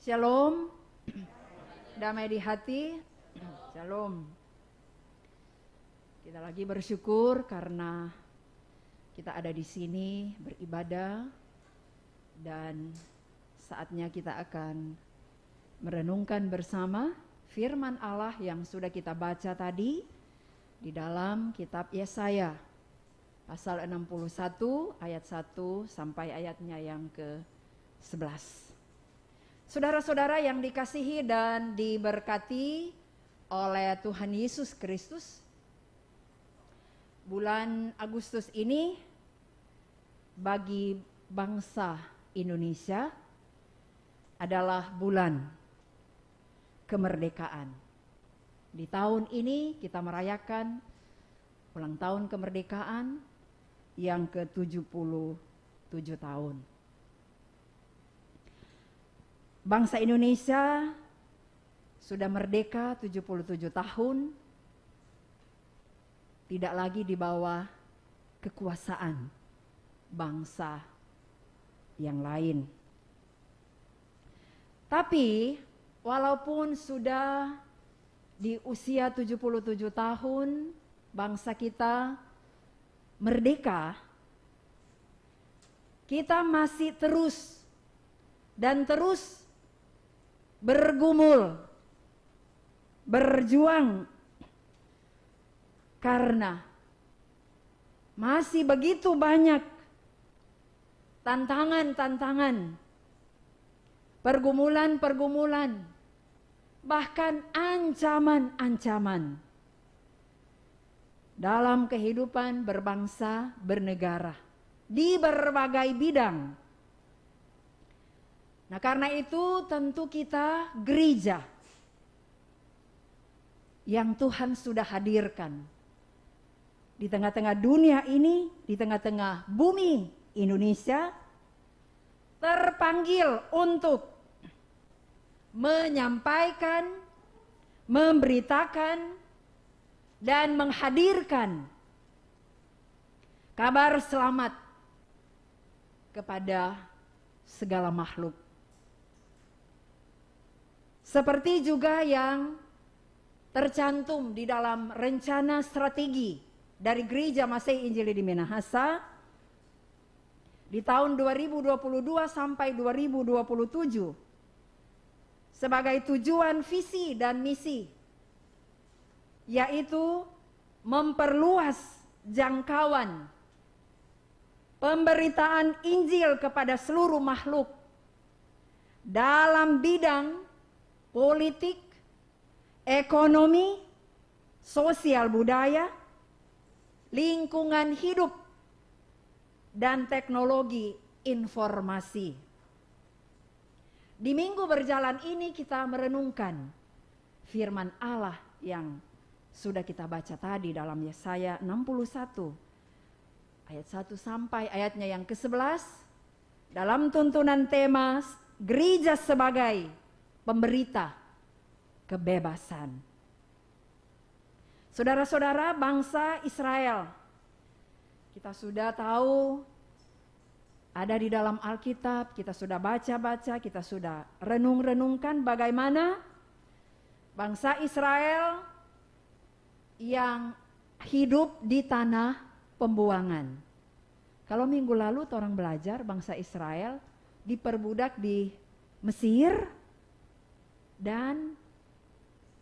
Shalom, damai di hati, shalom. Kita lagi bersyukur karena kita ada di sini beribadah dan saatnya kita akan merenungkan bersama firman Allah yang sudah kita baca tadi di dalam kitab Yesaya pasal 61 ayat 1 sampai ayatnya yang ke-11. Saudara-saudara yang dikasihi dan diberkati oleh Tuhan Yesus Kristus, bulan Agustus ini bagi bangsa Indonesia adalah bulan kemerdekaan. Di tahun ini kita merayakan ulang tahun kemerdekaan yang ke-77 tahun. Bangsa Indonesia sudah merdeka 77 tahun, tidak lagi di bawah kekuasaan bangsa yang lain. Tapi walaupun sudah di usia 77 tahun bangsa kita merdeka, kita masih terus bergumul, berjuang, karena masih begitu banyak tantangan-tantangan, pergumulan-pergumulan, bahkan ancaman-ancaman dalam kehidupan berbangsa, bernegara, di berbagai bidang. Nah, karena itu tentu kita gereja yang Tuhan sudah hadirkan di tengah-tengah dunia ini, di tengah-tengah bumi Indonesia, terpanggil untuk menyampaikan, memberitakan, dan menghadirkan kabar selamat kepada segala makhluk. Seperti juga yang tercantum di dalam rencana strategi dari Gereja Masehi Injili di Minahasa di tahun 2022 sampai 2027 sebagai tujuan visi dan misi, yaitu memperluas jangkauan pemberitaan Injil kepada seluruh makhluk dalam bidang politik, ekonomi, sosial budaya, lingkungan hidup, dan teknologi informasi. Di minggu berjalan ini kita merenungkan firman Allah yang sudah kita baca tadi dalam Yesaya 61 ayat 1 sampai ayatnya yang ke-11 dalam tuntunan tema gereja sebagai pemberita kebebasan. Saudara-saudara bangsa Israel, kita sudah tahu ada di dalam Alkitab, kita sudah baca-baca, kita sudah renung-renungkan bagaimana bangsa Israel yang hidup di tanah pembuangan. Kalau minggu lalu orang belajar bangsa Israel diperbudak di Mesir dan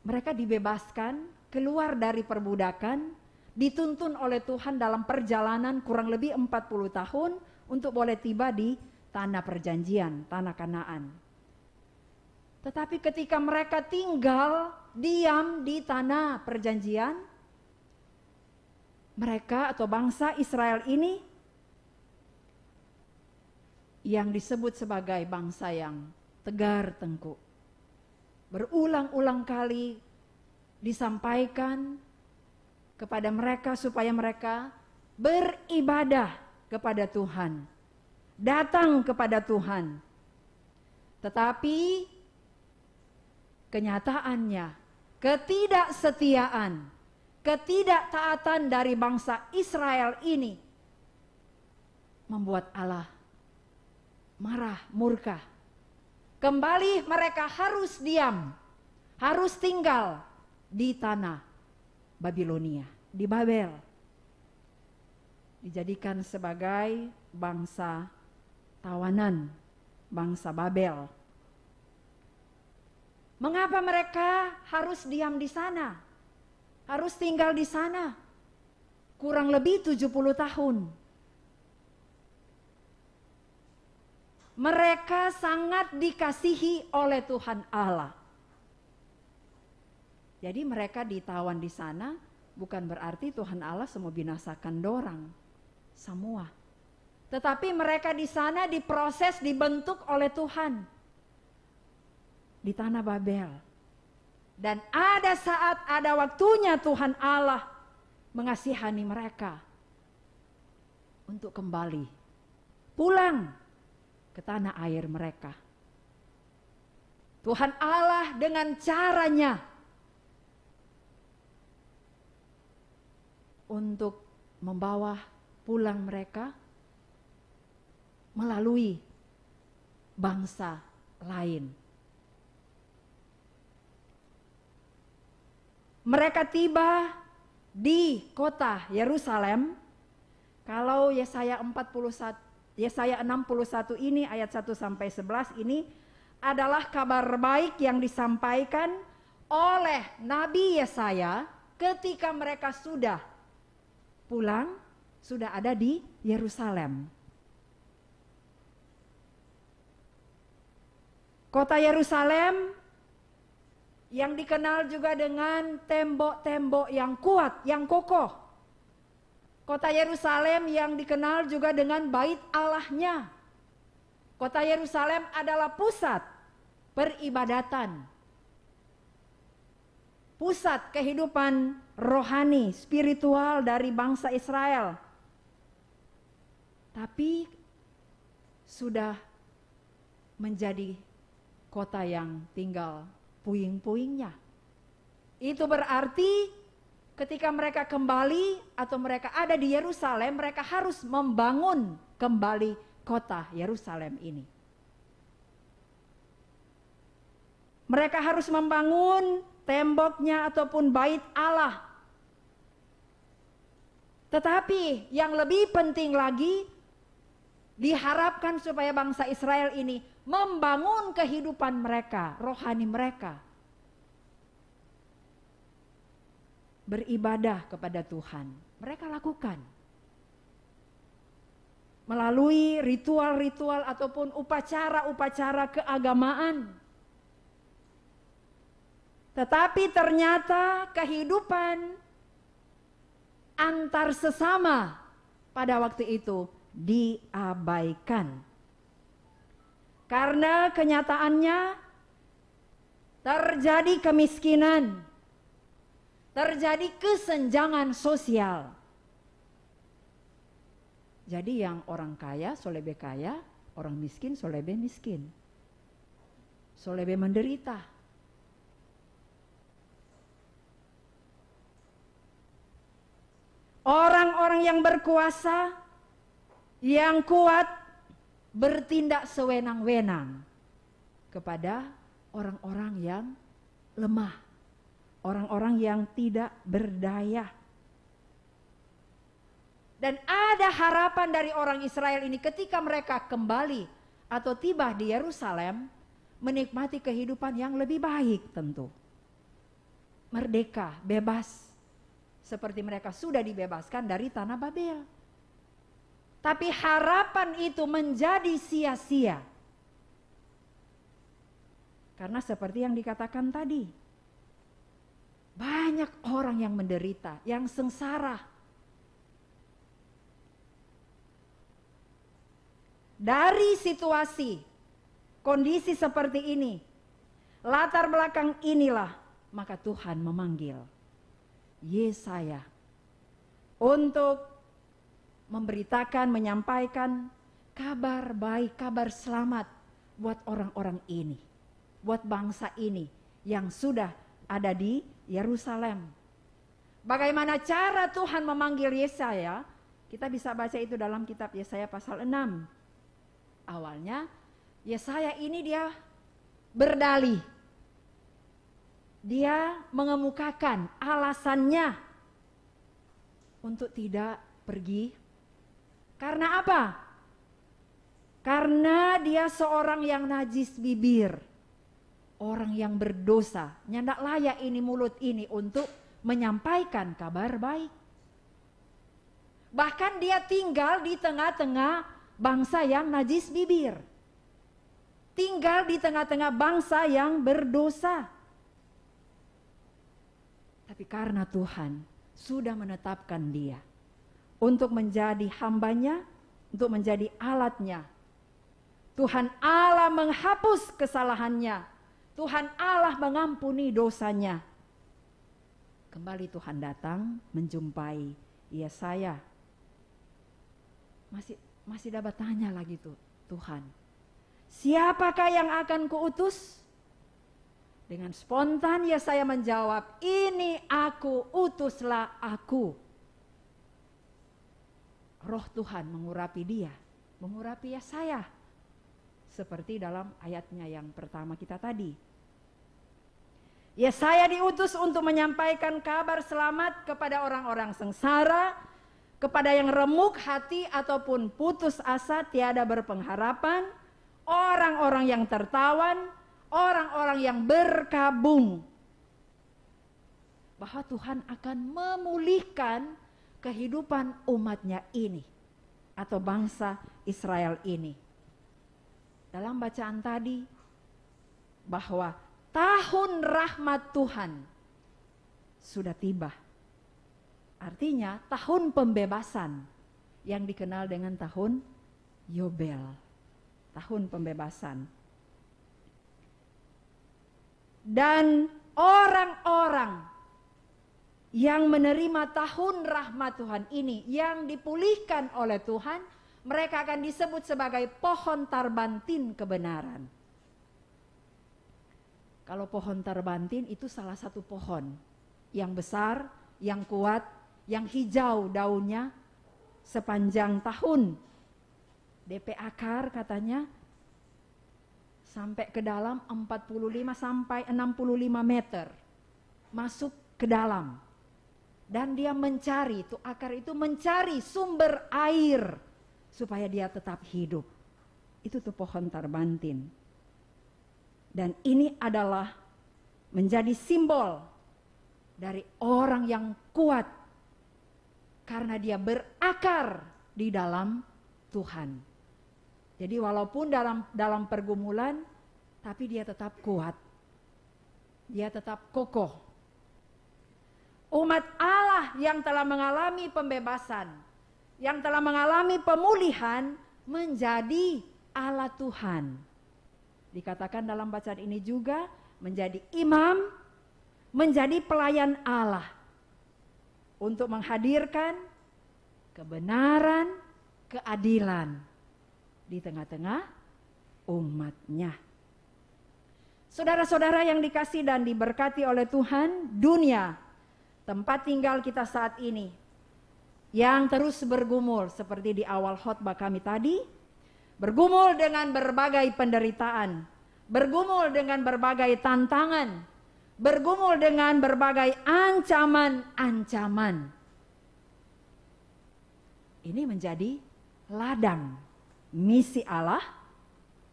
mereka dibebaskan keluar dari perbudakan, dituntun oleh Tuhan dalam perjalanan kurang lebih 40 tahun untuk boleh tiba di tanah perjanjian, tanah Kanaan. Tetapi ketika mereka tinggal diam di tanah perjanjian, mereka atau bangsa Israel ini yang disebut sebagai bangsa yang tegar tengkuk, berulang-ulang kali disampaikan kepada mereka supaya mereka beribadah kepada Tuhan, datang kepada Tuhan. Tetapi kenyataannya ketidaksetiaan, ketidaktaatan dari bangsa Israel ini membuat Allah marah, murka. Kembali mereka harus diam, harus tinggal di tanah Babilonia, di Babel. Dijadikan sebagai bangsa tawanan, bangsa Babel. Mengapa mereka harus diam di sana? Harus tinggal di sana? Kurang lebih 70 tahun. Mereka sangat dikasihi oleh Tuhan Allah. Jadi mereka ditawan di sana bukan berarti Tuhan Allah semua binasakan dorang semua. Tetapi mereka di sana diproses, dibentuk oleh Tuhan di tanah Babel. Dan ada saat, ada waktunya Tuhan Allah mengasihani mereka untuk kembali pulang ke tanah air mereka. Tuhan Allah dengan caranya untuk membawa pulang mereka melalui bangsa lain. Mereka tiba di kota Yerusalem. Kalau Yesaya 61 ini ayat 1 sampai 11 ini adalah kabar baik yang disampaikan oleh Nabi Yesaya ketika mereka sudah pulang, sudah ada di Yerusalem. Kota Yerusalem yang dikenal juga dengan tembok-tembok yang kuat, yang kokoh. Kota Yerusalem yang dikenal juga dengan bait Allahnya. Kota Yerusalem adalah pusat peribadatan. Pusat kehidupan rohani, spiritual dari bangsa Israel. Tapi sudah menjadi kota yang tinggal puing-puingnya. Itu berarti ketika mereka kembali atau mereka ada di Yerusalem, mereka harus membangun kembali kota Yerusalem ini. Mereka harus membangun temboknya ataupun bait Allah. Tetapi yang lebih penting lagi, diharapkan supaya bangsa Israel ini membangun kehidupan mereka, rohani mereka. Beribadah kepada Tuhan. Mereka lakukan melalui ritual-ritual ataupun upacara-upacara keagamaan. Tetapi ternyata kehidupan antar sesama pada waktu itu diabaikan. Karena kenyataannya terjadi kemiskinan, terjadi kesenjangan sosial. Jadi yang orang kaya solebe kaya, orang miskin solebe miskin, solebe menderita. Orang-orang yang berkuasa, yang kuat, bertindak sewenang-wenang kepada orang-orang yang lemah, orang-orang yang tidak berdaya. Dan ada harapan dari orang Israel ini ketika mereka kembali atau tiba di Yerusalem, menikmati kehidupan yang lebih baik tentu. Merdeka, bebas, seperti mereka sudah dibebaskan dari tanah Babel. Tapi harapan itu menjadi sia-sia. Karena seperti yang dikatakan tadi, banyak orang yang menderita, yang sengsara. Dari situasi, kondisi seperti ini, latar belakang inilah, maka Tuhan memanggil Yesaya untuk memberitakan, menyampaikan kabar baik, kabar selamat buat orang-orang ini, buat bangsa ini yang sudah ada di Yerusalem. Bagaimana cara Tuhan memanggil Yesaya? Kita bisa baca itu dalam kitab Yesaya pasal 6. Awalnya Yesaya ini dia berdalih. Dia mengemukakan alasannya untuk tidak pergi. Karena apa? Karena dia seorang yang najis bibir, orang yang berdosa. Nyandak layak ini mulut ini untuk menyampaikan kabar baik. Bahkan dia tinggal di tengah-tengah bangsa yang najis bibir. Tinggal di tengah-tengah bangsa yang berdosa. Tapi karena Tuhan sudah menetapkan dia untuk menjadi hambanya, untuk menjadi alatnya. Tuhan Allah menghapus kesalahannya. Tuhan Allah mengampuni dosanya. Kembali Tuhan datang menjumpai Yesaya. Masih dapat tanya lagi tuh Tuhan. Siapakah yang akan kuutus? Dengan spontan Yesaya menjawab, ini aku, utuslah aku. Roh Tuhan mengurapi dia, mengurapi Yesaya. Seperti dalam ayatnya yang pertama kita tadi. Yesaya diutus untuk menyampaikan kabar selamat kepada orang-orang sengsara, kepada yang remuk hati ataupun putus asa tiada berpengharapan, orang-orang yang tertawan, orang-orang yang berkabung. Bahwa Tuhan akan memulihkan kehidupan umatnya ini, atau bangsa Israel ini. Dalam bacaan tadi, bahwa tahun rahmat Tuhan sudah tiba. Artinya tahun pembebasan yang dikenal dengan tahun Yobel. Tahun pembebasan. Dan orang-orang yang menerima tahun rahmat Tuhan ini, yang dipulihkan oleh Tuhan, mereka akan disebut sebagai pohon tarbantin kebenaran. Kalau pohon tarbantin itu salah satu pohon yang besar, yang kuat, yang hijau daunnya sepanjang tahun. DP akar katanya sampai ke dalam 45 sampai 65 meter. Masuk ke dalam. Dan dia mencari, itu akar itu mencari sumber air supaya dia tetap hidup. Itu tuh pohon tarbantin. Dan ini adalah menjadi simbol dari orang yang kuat karena dia berakar di dalam Tuhan. Jadi walaupun dalam pergumulan, tapi dia tetap kuat. Dia tetap kokoh. Umat Allah yang telah mengalami pembebasan, yang telah mengalami pemulihan, menjadi alat Tuhan. Dikatakan dalam bacaan ini juga menjadi imam, menjadi pelayan Allah untuk menghadirkan kebenaran, keadilan di tengah-tengah umatnya. Saudara-saudara yang dikasih dan diberkati oleh Tuhan, dunia, tempat tinggal kita saat ini, yang terus bergumul seperti di awal khotbah kami tadi, bergumul dengan berbagai penderitaan, bergumul dengan berbagai tantangan, bergumul dengan berbagai ancaman-ancaman. Ini menjadi ladang misi Allah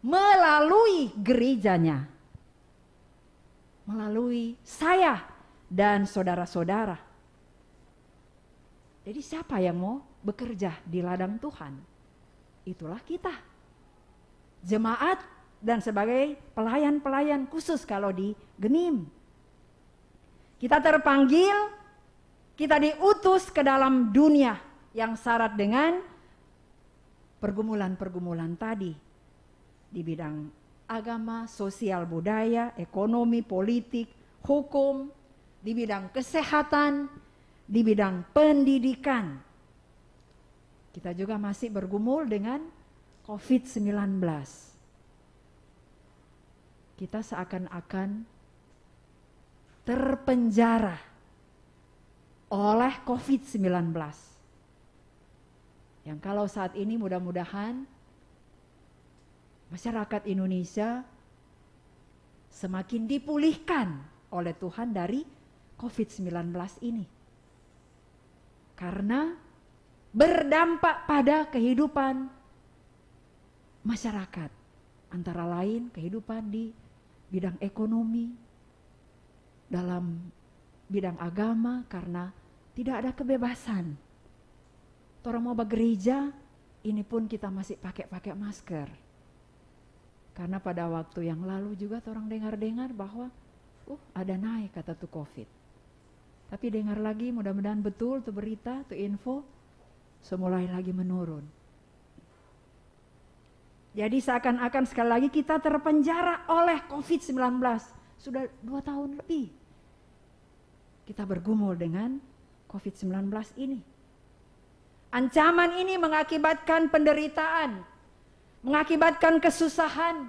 melalui gerejanya, melalui saya dan saudara-saudara. Jadi siapa yang mau bekerja di ladang Tuhan? Itulah kita, jemaat dan sebagai pelayan-pelayan khusus kalau di Genim. Kita terpanggil, kita diutus ke dalam dunia yang syarat dengan pergumulan-pergumulan tadi di bidang agama, sosial, budaya, ekonomi, politik, hukum, di bidang kesehatan, di bidang pendidikan. Kita juga masih bergumul dengan COVID-19. Kita seakan-akan terpenjara oleh COVID-19. Yang kalau saat ini mudah-mudahan masyarakat Indonesia semakin dipulihkan oleh Tuhan dari COVID-19 ini. Karena berdampak pada kehidupan masyarakat, antara lain kehidupan di bidang ekonomi, dalam bidang agama, karena tidak ada kebebasan. Orang mau bergereja, ini pun kita masih pakai masker. Karena pada waktu yang lalu juga orang dengar-dengar bahwa ada naik kata tuh COVID. Tapi dengar lagi, mudah-mudahan betul tuh berita, tuh info, semulai lagi menurun. Jadi seakan-akan sekali lagi kita terpenjara oleh COVID-19. Sudah 2 tahun lebih kita bergumul dengan COVID-19 ini. Ancaman ini mengakibatkan penderitaan, mengakibatkan kesusahan,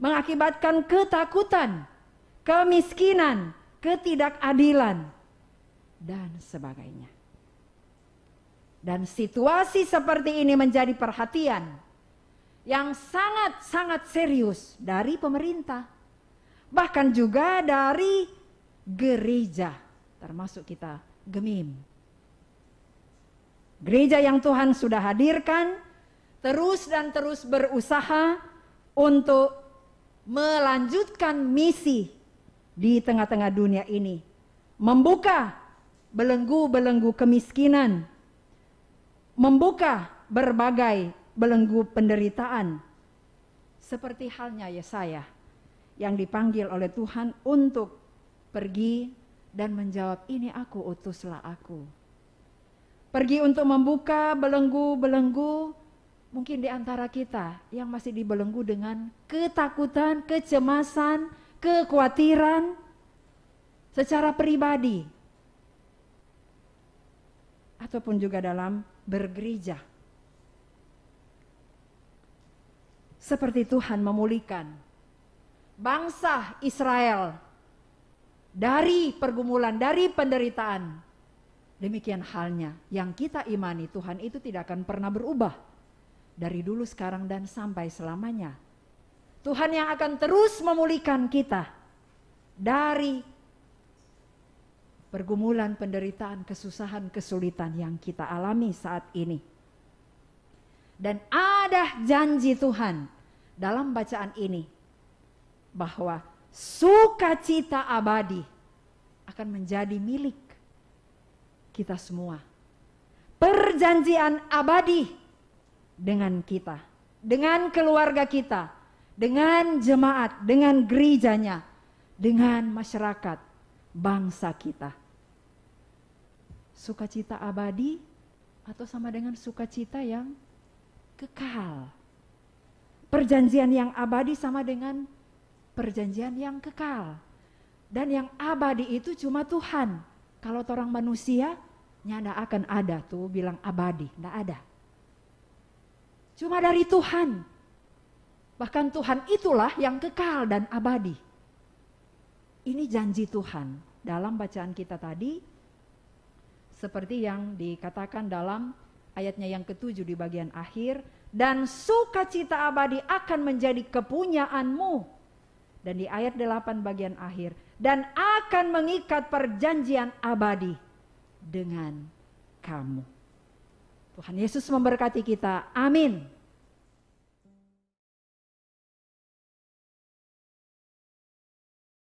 mengakibatkan ketakutan, kemiskinan, ketidakadilan, dan sebagainya. Dan situasi seperti ini menjadi perhatian yang sangat-sangat serius dari pemerintah, bahkan juga dari gereja, termasuk kita Gemim. Gereja yang Tuhan sudah hadirkan terus dan terus berusaha untuk melanjutkan misi di tengah-tengah dunia ini, membuka belenggu-belenggu kemiskinan, membuka berbagai belenggu penderitaan, seperti halnya Yesaya yang dipanggil oleh Tuhan untuk pergi dan menjawab, ini aku, utuslah aku. Pergi untuk membuka belenggu-belenggu mungkin di antara kita yang masih dibelenggu dengan ketakutan, kecemasan, kekhawatiran secara pribadi ataupun juga dalam bergereja. Seperti Tuhan memulihkan bangsa Israel dari pergumulan, dari penderitaan. Demikian halnya yang kita imani, Tuhan itu tidak akan pernah berubah dari dulu, sekarang, dan sampai selamanya. Tuhan yang akan terus memulihkan kita dari pergumulan, penderitaan, kesusahan, kesulitan yang kita alami saat ini. Dan ada janji Tuhan dalam bacaan ini bahwa sukacita abadi akan menjadi milik kita semua. Perjanjian abadi dengan kita, dengan keluarga kita, dengan jemaat, dengan gerejanya, dengan masyarakat, bangsa kita. Sukacita abadi atau sama dengan sukacita yang kekal. Perjanjian yang abadi sama dengan perjanjian yang kekal. Dan yang abadi itu cuma Tuhan. Kalau orang manusia, nyanda akan ada tuh bilang abadi, nggak ada. Cuma dari Tuhan. Bahkan Tuhan itulah yang kekal dan abadi. Ini janji Tuhan dalam bacaan kita tadi, seperti yang dikatakan dalam ayatnya yang ke-7 di bagian akhir, dan sukacita abadi akan menjadi kepunyaanmu. Dan di ayat 8 bagian akhir, dan akan mengikat perjanjian abadi dengan kamu. Tuhan Yesus memberkati kita. Amin.